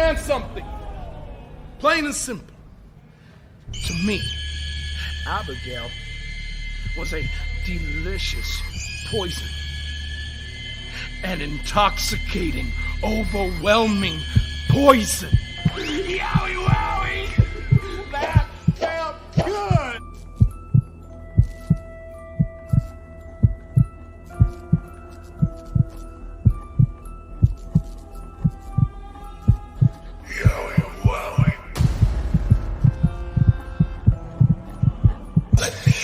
understand something. Plain and simple. To me, Abigail was a delicious poison. An intoxicating, overwhelming poison. Yowie wowie! That felt good! Yowie wowie. Let me in.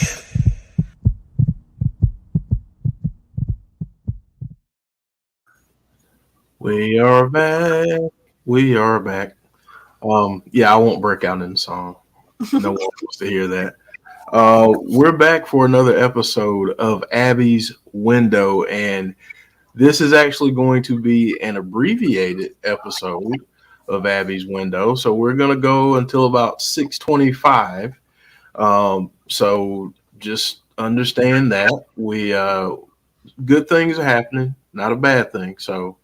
We are back. We are back. Yeah, I won't break out in the song. No one wants to hear that. We're back for another episode of Abby's Window, and this is actually going to be an abbreviated episode of Abby's Window. So we're going to go until about 6:25. So just understand that good things are happening, not a bad thing. So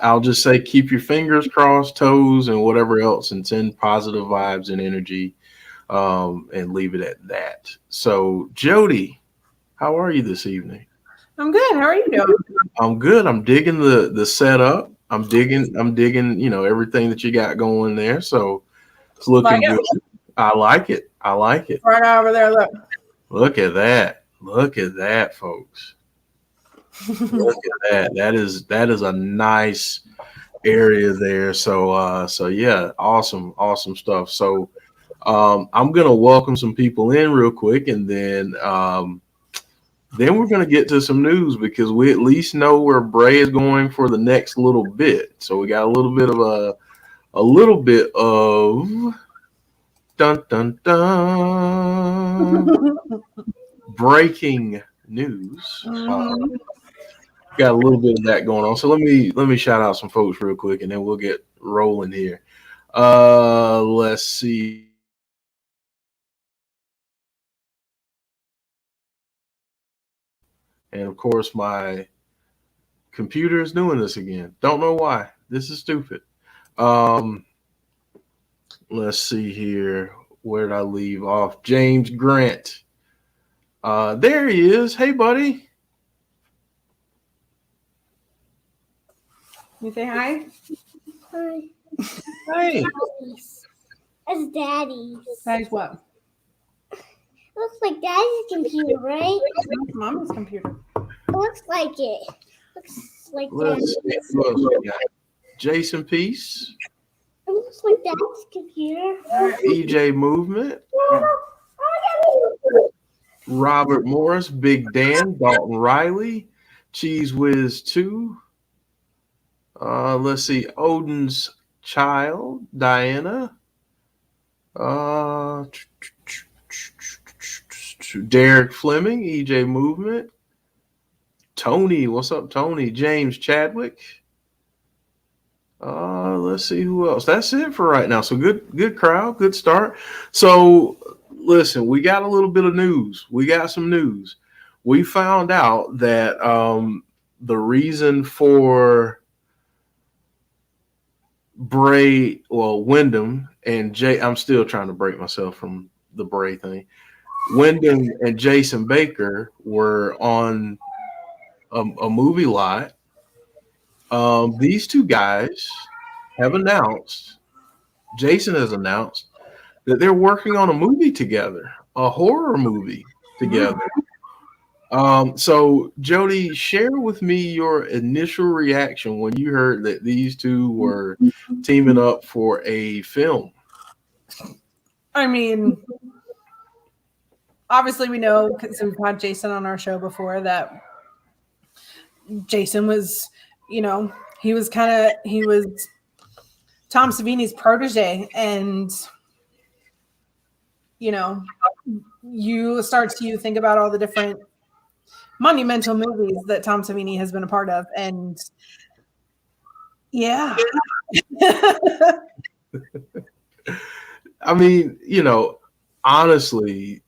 I'll just say keep your fingers crossed, toes, and whatever else, and send positive vibes and energy, and leave it at that. So, Jody, how are you this evening? I'm good. How are you doing? I'm good. I'm digging the setup. I'm digging, everything that you got going there. So it's looking good. I like it. Right over there, look. Look at that. Look at that, folks. Look at that. That is a nice area there. So yeah, awesome stuff. So I'm gonna welcome some people in real quick, and then we're gonna get to some news because we at least know where Bray is going for the next little bit. So we got a little bit of dun dun dun breaking news. Got a little bit of that going on. So let me shout out some folks real quick, and then we'll get rolling here. Let's see. And of course, my computer is doing this again. Don't know why. This is stupid. Let's see here. Where did I leave off? James Grant. There he is. Hey, buddy. You say hi? Hi. Hey. That's Daddy's. Daddy's what? Looks like Daddy's computer, right? That's Mama's computer. Looks like it. Looks like Let's Daddy's. see who else we got. Jason Peace. It looks like Daddy's computer. EJ Movement. Robert Morris. Big Dan. Dalton Riley. Cheese Whiz 2. Let's see. Odin's Child. Diana. Derek Fleming. EJ Movement. Tony. What's up, Tony? James Chadwick. Let's see who else. That's it for right now. So good crowd, good start. So listen, we got a little bit of news. We got some news. We found out that the reason for Windham and I'm still trying to break myself from the Bray thing. Windham and Jason Baker were on a movie lot. These two guys have announced, Jason has announced, that they're working on a movie together, a horror movie together. So, Jody, share with me your initial reaction when you heard that these two were teaming up for a film. I mean, obviously we know, because we've had Jason on our show before, that Jason was, he was Tom Savini's protege, and you think about all the different monumental movies that Tom Savini has been a part of, and yeah. I mean, honestly,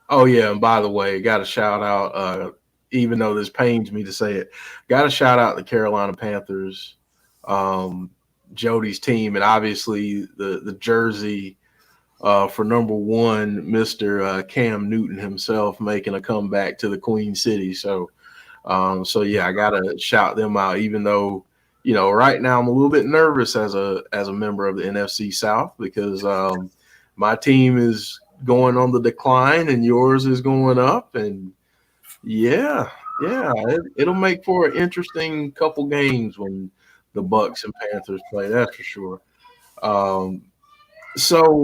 oh yeah, and by the way, got to shout out, even though this pains me to say it, got to shout out the Carolina Panthers. Jodie's team, and obviously the jersey for number one, Mr. Cam Newton himself making a comeback to the Queen City. So yeah, I gotta shout them out, even though, you know, right now I'm a little bit nervous as a member of the NFC South because my team is going on the decline and yours is going up, and yeah, it'll make for an interesting couple games when the Bucks and Panthers play. That's for sure. So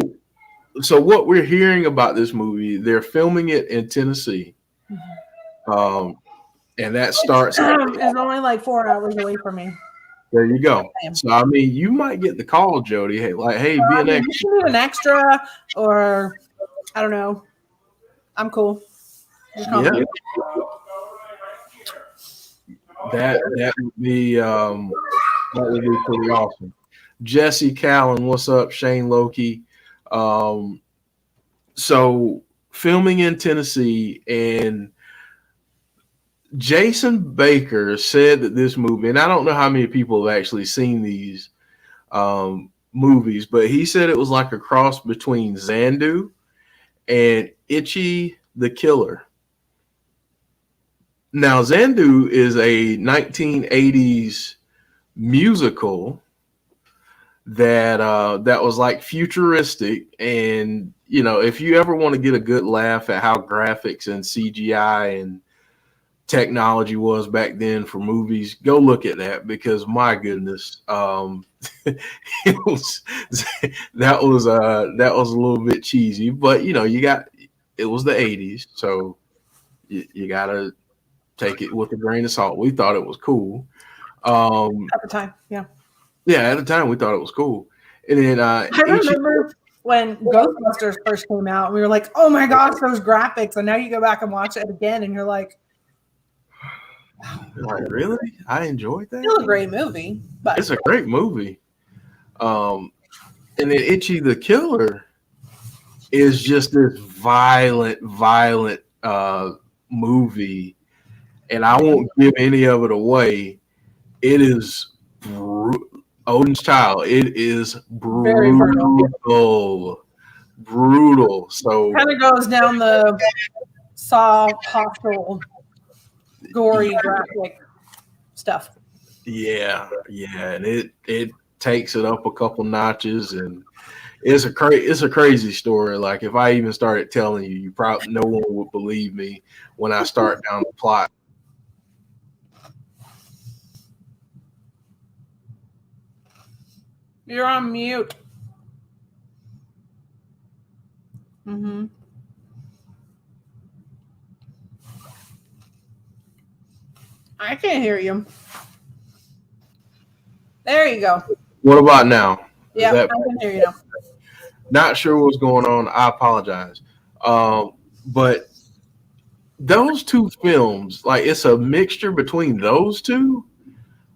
what we're hearing about this movie, they're filming it in Tennessee, and that starts. It's only like 4 hours away from me. There you go. So I mean, you might get the call, Jodie. Hey, be an extra. You should need an extra, or I don't know. I'm cool. Yeah. That would be pretty awesome. Jesse Callan, what's up? Shane Loki. So filming in Tennessee, and Jason Baker said that this movie, and I don't know how many people have actually seen these movies, but he said it was like a cross between Xandu and Itchy the Killer. Now, Xandu is a 1980s musical that was like futuristic, and you know, if you ever want to get a good laugh at how graphics and CGI and technology was back then for movies, go look at that, because my goodness, that was a little bit cheesy, but you know, it was the 80s, so you gotta take it with a grain of salt. We thought it was cool. At the time, yeah. Yeah, at the time we thought it was cool. And then I remember when Ghostbusters first came out, we were like, "Oh my gosh, those graphics!" And now you go back and watch it again, and you're like, really? I enjoyed that. Still a great movie, but it's a great movie. And then Itchy the Killer is just this violent movie, and I won't give any of it away. It is Odin's Child. It is brutal. So kind of goes down the Saw hostile, gory graphic stuff. Yeah, and it takes it up a couple notches, and it's a crazy story. Like, if I even started telling you probably no one would believe me when I start down the plot. You're on mute. Mm-hmm. I can't hear you. There you go. What about now? Yeah, I can hear you now. Not sure what's going on. I apologize. But those two films, like, it's a mixture between those two.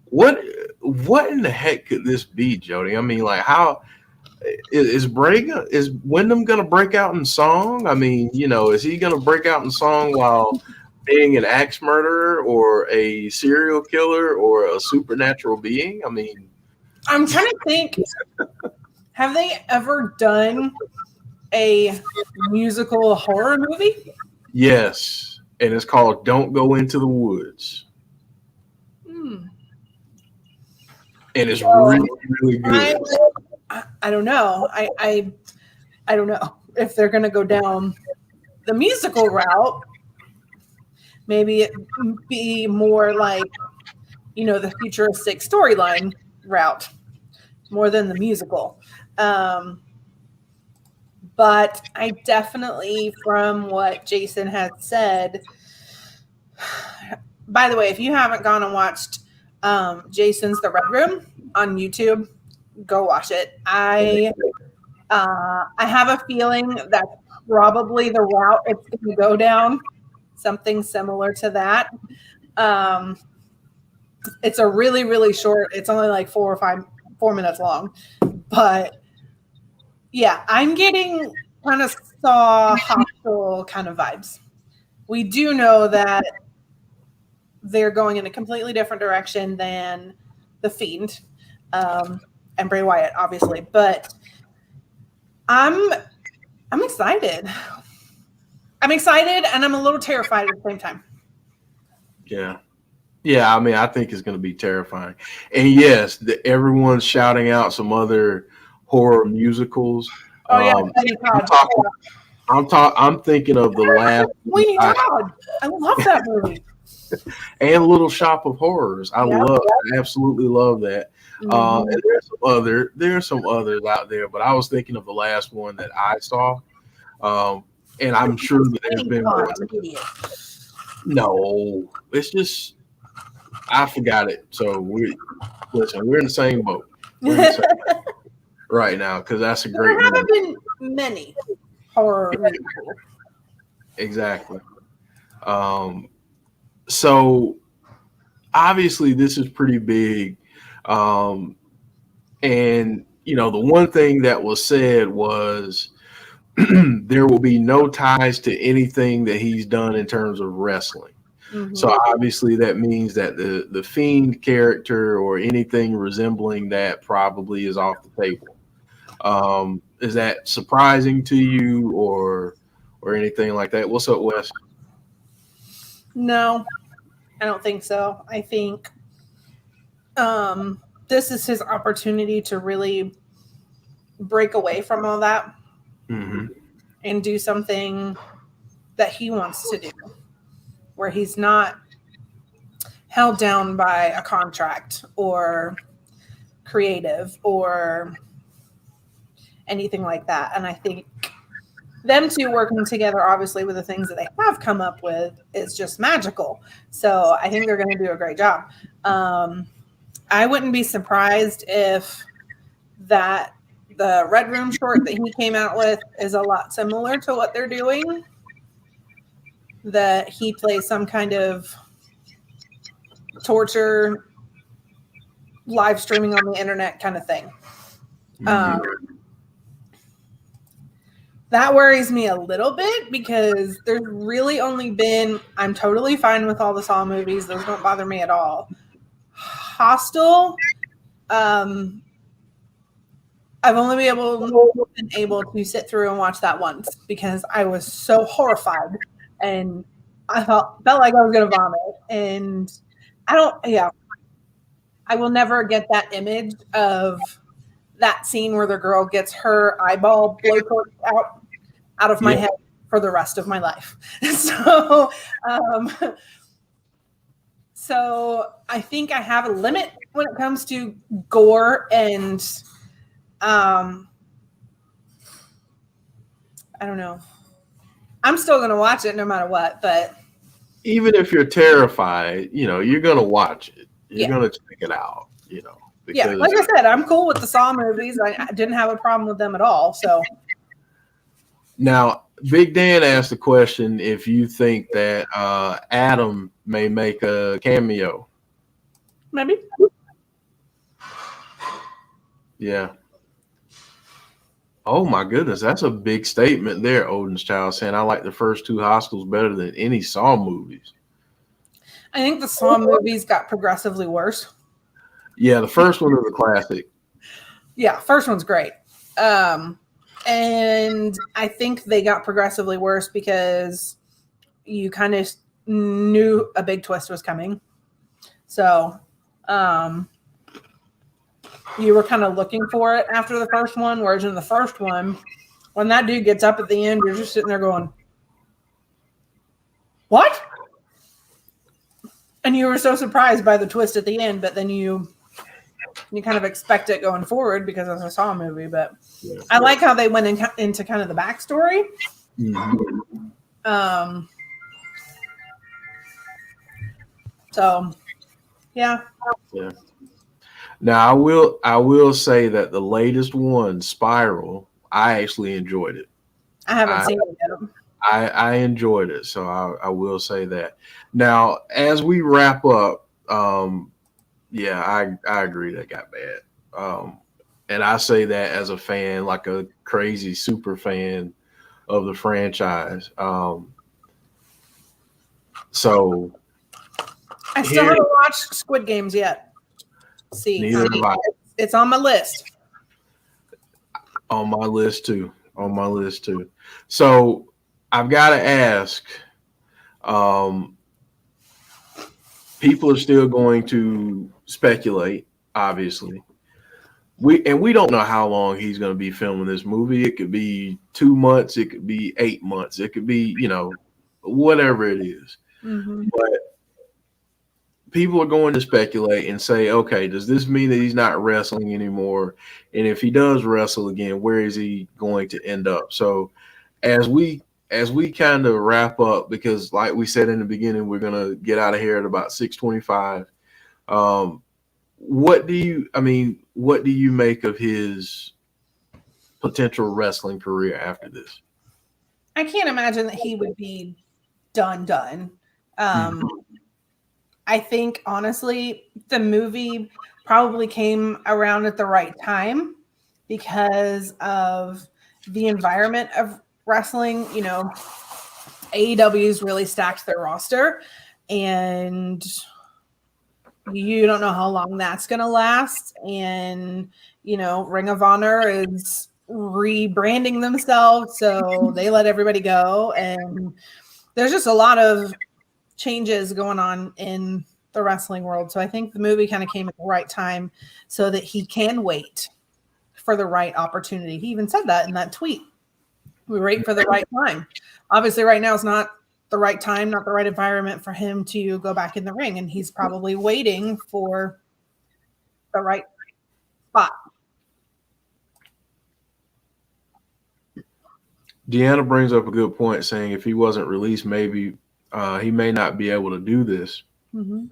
What in the heck could this be, Jodie? I mean, like, how is Windham gonna break out in song? I mean, you know, is he gonna break out in song while being an axe murderer or a serial killer or a supernatural being? I mean, I'm trying to think. Have they ever done a musical horror movie? Yes, and it's called "Don't Go Into the Woods." And it's really good. I don't know. I don't know if they're going to go down the musical route. Maybe it be more like, you know, the futuristic storyline route more than the musical. But I definitely, from what Jason had said, by the way, if you haven't gone and watched Jason's The Red Room on YouTube, go watch it. I have a feeling that's probably the route it's going to go down, something similar to that. It's a really, really short. It's only like 4 minutes long, but yeah, I'm getting kind of Saw hostile kind of vibes. We do know that they're going in a completely different direction than the Fiend. and Bray Wyatt, obviously. But I'm excited. I'm excited, and I'm a little terrified at the same time. Yeah. Yeah, I mean, I think it's going to be terrifying. And yes, everyone's shouting out some other horror musicals. Oh yeah, I'm thinking of the last Sweeney Todd. I love that movie. and Little Shop of Horrors. I absolutely love that. Mm-hmm. And there's some others out there, but I was thinking of the last one that I saw. And I'm sure that there's been more. No, it's just I forgot it. So we're in the same boat. We're in the same boat right now because that's a great. There haven't been many horror musicals. Exactly. So obviously this is pretty big. And the one thing that was said was there will be no ties to anything that he's done in terms of wrestling. Mm-hmm. So obviously that means that the Fiend character or anything resembling that probably is off the table. Is that surprising to you or anything like that? What's up, Wes? No, I don't think so. I think this is his opportunity to really break away from all that and do something that he wants to do, where he's not held down by a contract or creative or anything like that. And I think them two working together, obviously, with the things that they have come up with is just magical. So I think they're going to do a great job. I wouldn't be surprised if the Red Room short that he came out with is a lot similar to what they're doing. That he plays some kind of torture live streaming on the internet kind of thing. That worries me a little bit because there's really only been, I'm totally fine with all the Saw movies. Those don't bother me at all. Hostel, I've only been able to sit through and watch that once because I was so horrified and I felt like I was going to vomit. And I will never get that image of that scene where the girl gets her eyeball blowtorched out of my head for the rest of my life. So I think I have a limit when it comes to gore and I don't know. I'm still going to watch it no matter what, but even if you're terrified, you're going to watch it. You're going to check it out, Because, like I said, I'm cool with the Saw movies. I didn't have a problem with them at all. So now, Big Dan asked the question if you think that Adam may make a cameo. Maybe. Yeah. Oh my goodness, that's a big statement there, Odin's Child, saying I like the first two Hospitals better than any Saw movies. I think the Saw movies got progressively worse. Yeah, the first one is a classic. Yeah, first one's great. And I think they got progressively worse because you kind of knew a big twist was coming. So you were kind of looking for it after the first one, whereas in the first one, when that dude gets up at the end, you're just sitting there going, what? And you were so surprised by the twist at the end, but then you kind of expect it going forward because it's a Saw movie. But I like how they went into kind of the backstory. So, yeah. Now I will say that the latest one, Spiral, I actually enjoyed it. I haven't seen it yet. I enjoyed it, so I will say that. Now, as we wrap up, I agree that got bad. And I say that as a fan, like a crazy super fan of the franchise. So I still haven't watched Squid Games yet. See, neither have I. It's on my list. On my list too. On my list too. So I've got to ask. Um, People are still going to speculate, obviously. We don't know how long he's going to be filming this movie. It could be 2 months, it could be 8 months, it could be, whatever it is. Mm-hmm. But people are going to speculate and say, okay, does this mean that he's not wrestling anymore? And if he does wrestle again, where is he going to end up? So as we kind of wrap up, because like we said in the beginning, we're gonna get out of here at about 6:25. What do you make of his potential wrestling career after this? I can't imagine that he would be done. I think honestly, the movie probably came around at the right time because of the environment of wrestling. AEW's really stacked their roster, and you don't know how long that's going to last. And, Ring of Honor is rebranding themselves, so they let everybody go. And there's just a lot of changes going on in the wrestling world. So I think the movie kind of came at the right time so that he can wait for the right opportunity. He even said that in that tweet. We wait for the right time. Obviously, right now is not the right time, not the right environment for him to go back in the ring. And he's probably waiting for the right spot. Deanna brings up a good point, saying if he wasn't released, maybe he may not be able to do this. Mm-hmm.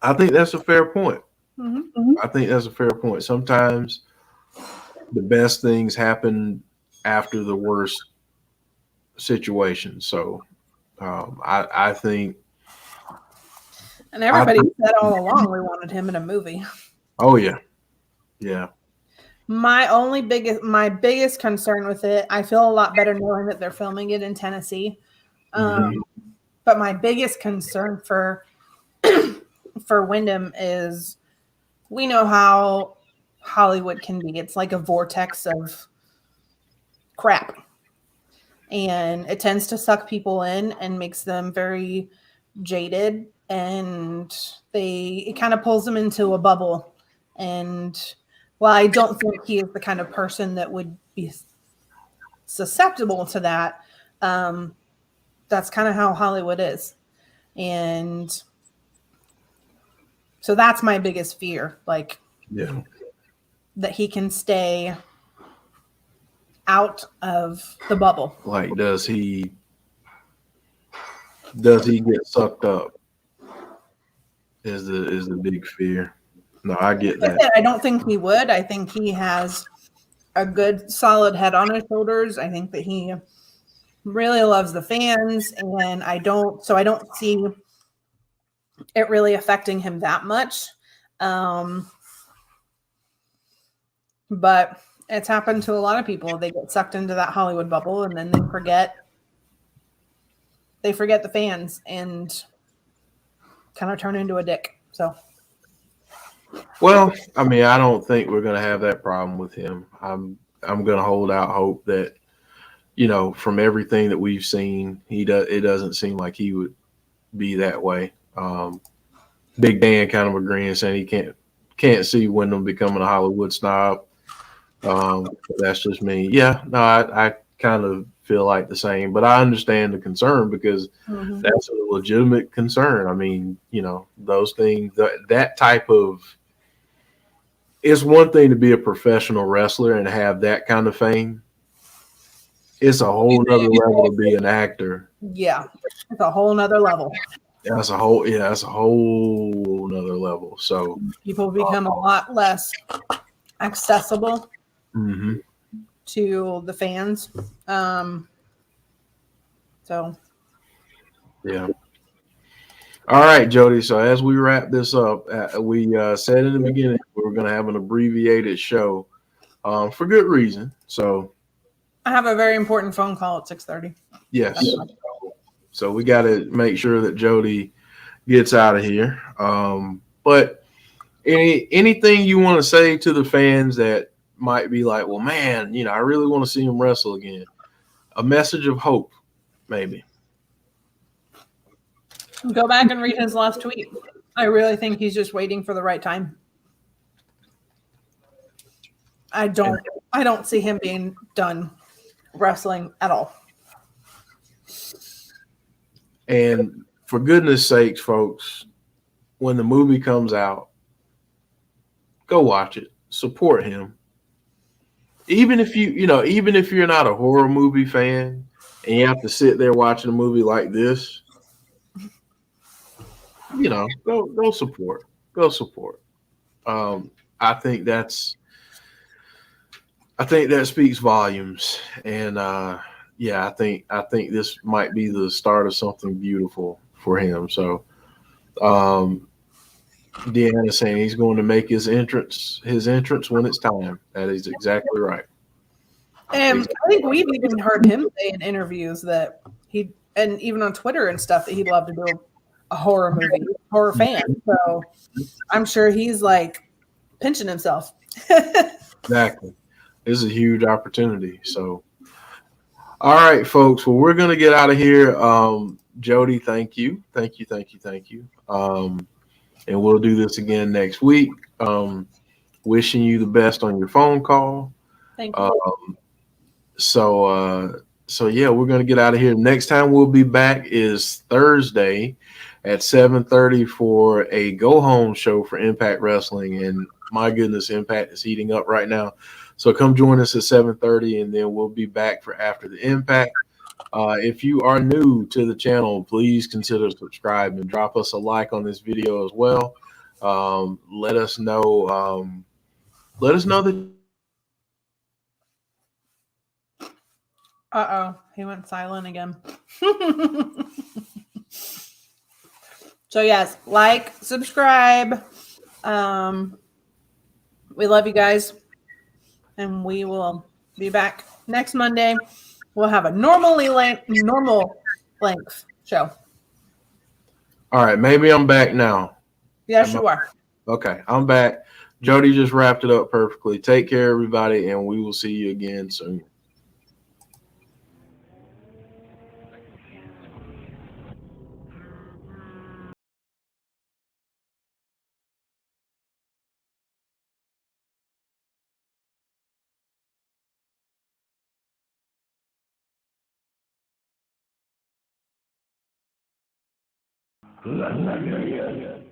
I think that's a fair point. Mm-hmm. I think that's a fair point. Sometimes the best things happen after the worst situation. So I think. And everybody said all along we wanted him in a movie. Oh yeah, yeah. My biggest concern with it, I feel a lot better knowing that they're filming it in Tennessee. But my biggest concern for Windham is we know how Hollywood can be. It's like a vortex of crap. And it tends to suck people in and makes them very jaded. And it kind of pulls them into a bubble. And while I don't think he is the kind of person that would be susceptible to that, that's kind of how Hollywood is. And so that's my biggest fear, that he can stay out of the bubble. Like, does he get sucked up? Is the big fear. No, I get that. I don't think he would. I think he has a good, solid head on his shoulders. I think that he really loves the fans, and I don't see it really affecting him that much. But it's happened to a lot of people. They get sucked into that Hollywood bubble, and then they forget the fans and kind of turn into a dick. So. Well, I mean, I don't think we're going to have that problem with him. I'm going to hold out hope that, from everything that we've seen, it doesn't seem like he would be that way. Big Dan kind of agreeing, saying he can't see Windham becoming a Hollywood snob. That's just me. Yeah, no, I kind of feel like the same, but I understand the concern because that's a legitimate concern. I mean, those things, that type of. It's one thing to be a professional wrestler and have that kind of fame. It's a whole nother level to be an actor. Yeah, it's a whole nother level. That's a whole nother level. So people become a lot less accessible to the fans. So yeah. All right, Jody. So as we wrap this up, we said in the beginning we were going to have an abbreviated show for good reason. So I have a very important phone call at 6:30. Yes. So we got to make sure that Jody gets out of here. But anything you want to say to the fans that might be like, well, man, I really want to see him wrestle again. A message of hope, maybe. Go back and read his last tweet. I really think he's just waiting for the right time. I don't see him being done wrestling at all. And for goodness sakes, folks, when the movie comes out, go watch it. Support him. Even if even if you're not a horror movie fan and you have to sit there watching a movie like this, go support. Go support. I think that speaks volumes. And I think this might be the start of something beautiful for him. So Deanna's saying he's going to make his entrance when it's time. That is exactly right. And I think we've even heard him say in interviews that and even on Twitter and stuff, that he'd love to do a horror movie, horror fan. So I'm sure he's like pinching himself. Exactly. This is a huge opportunity. So, all right, folks. Well, we're going to get out of here. Jodie, thank you. Thank you. Thank you. Thank you. And we'll do this again next week. Wishing you the best on your phone call. Thank you. So yeah, we're gonna get out of here. Next time we'll be back is Thursday at 7:30 for a go home show for Impact Wrestling. And my goodness, Impact is heating up right now. So come join us at 7:30, and then we'll be back for after the Impact. If you are new to the channel, please consider subscribing and drop us a like on this video as well. Let us know. Let us know that. He went silent again. So yes, like, subscribe. We love you guys, and we will be back next Monday. We'll have a normal length show. All right, maybe I'm back now. Yes, you are. Okay, I'm back. Jodie just wrapped it up perfectly. Take care, everybody, and we will see you again soon. La, la, la, la, la.